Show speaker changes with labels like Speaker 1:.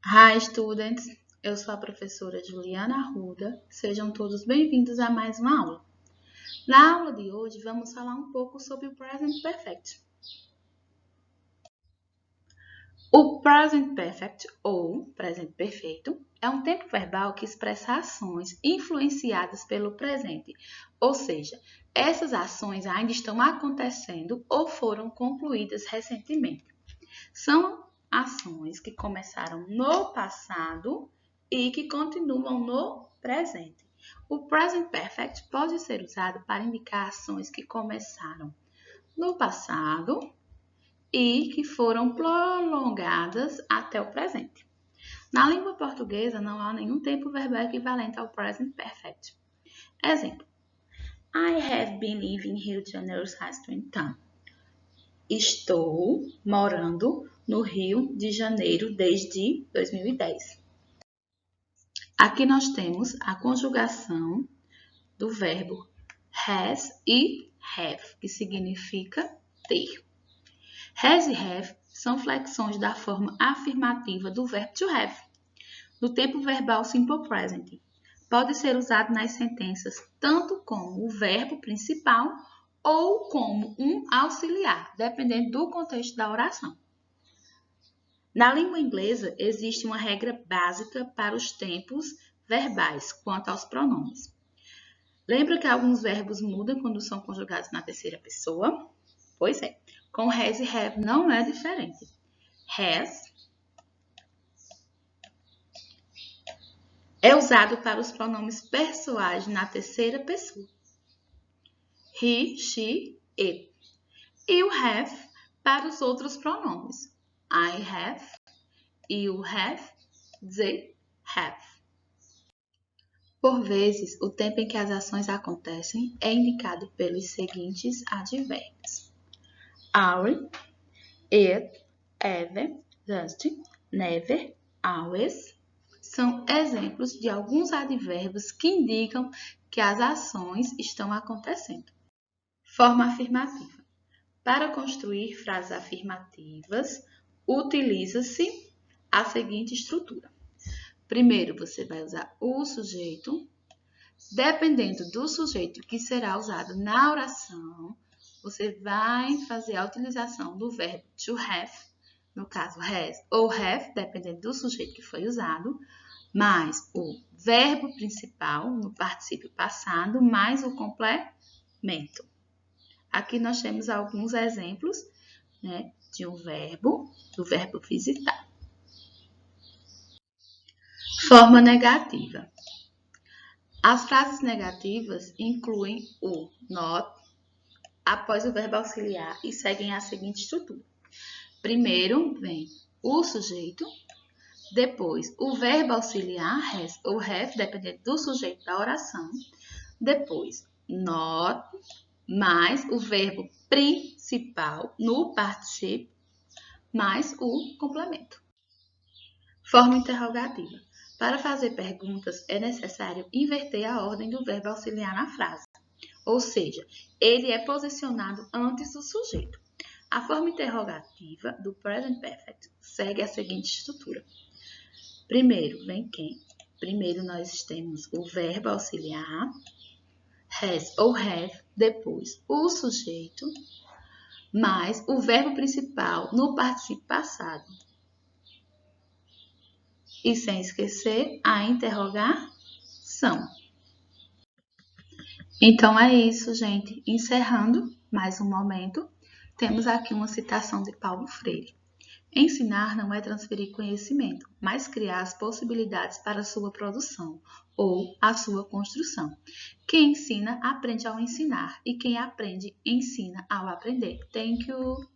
Speaker 1: Hi, students! Eu sou a professora Juliana Arruda. Sejam todos bem-vindos a mais uma aula. Na aula de hoje, vamos falar um pouco sobre o Present Perfect. O Present Perfect, ou presente perfeito, é um tempo verbal que expressa ações influenciadas pelo presente, ou seja, essas ações ainda estão acontecendo ou foram concluídas recentemente. São ações que começaram no passado e que continuam no presente. O Present Perfect pode ser usado para indicar ações que começaram no passado e que foram prolongadas até o presente. Na língua portuguesa, não há nenhum tempo verbal equivalente ao Present Perfect. Exemplo: I have been living in Rio de Janeiro since 2010. Estou morando no Rio de Janeiro desde 2010. Aqui nós temos a conjugação do verbo has e have, que significa ter. Has e have são flexões da forma afirmativa do verbo to have, no tempo verbal simple present. Pode ser usado nas sentenças tanto como o verbo principal ou como um auxiliar, dependendo do contexto da oração. Na língua inglesa, existe uma regra básica para os tempos verbais quanto aos pronomes. Lembra que alguns verbos mudam quando são conjugados na terceira pessoa? Pois é, com has e have não é diferente. Has é usado para os pronomes pessoais na terceira pessoa. He, she, it. E o have para os outros pronomes. I have, you have, they have. Por vezes, o tempo em que as ações acontecem é indicado pelos seguintes advérbios: our, it, ever, just, never, always. São exemplos de alguns advérbios que indicam que as ações estão acontecendo. Forma afirmativa. Para construir frases afirmativas, utiliza-se a seguinte estrutura. Primeiro, você vai usar o sujeito. Dependendo do sujeito que será usado na oração, você vai fazer a utilização do verbo to have, no caso has ou have, dependendo do sujeito que foi usado, mais o verbo principal, no particípio passado, mais o complemento. Aqui nós temos alguns exemplos, de um verbo, do verbo visitar. Forma negativa. As frases negativas incluem o not após o verbo auxiliar e seguem a seguinte estrutura. Primeiro vem o sujeito, depois o verbo auxiliar has ou have, dependendo do sujeito da oração, depois not mais o verbo principal no particípio mais o complemento. Forma interrogativa. Para fazer perguntas, é necessário inverter a ordem do verbo auxiliar na frase, ou seja, ele é posicionado antes do sujeito. A forma interrogativa do Present Perfect segue a seguinte estrutura. Primeiro vem quem? Primeiro nós temos o verbo auxiliar, has ou have, depois o sujeito, mais o verbo principal no particípio passado. E sem esquecer a interrogação. Então é isso, gente. Encerrando mais um momento, temos aqui uma citação de Paulo Freire. Ensinar não é transferir conhecimento, mas criar as possibilidades para a sua produção ou a sua construção. Quem ensina, aprende ao ensinar, e quem aprende, ensina ao aprender. Thank you!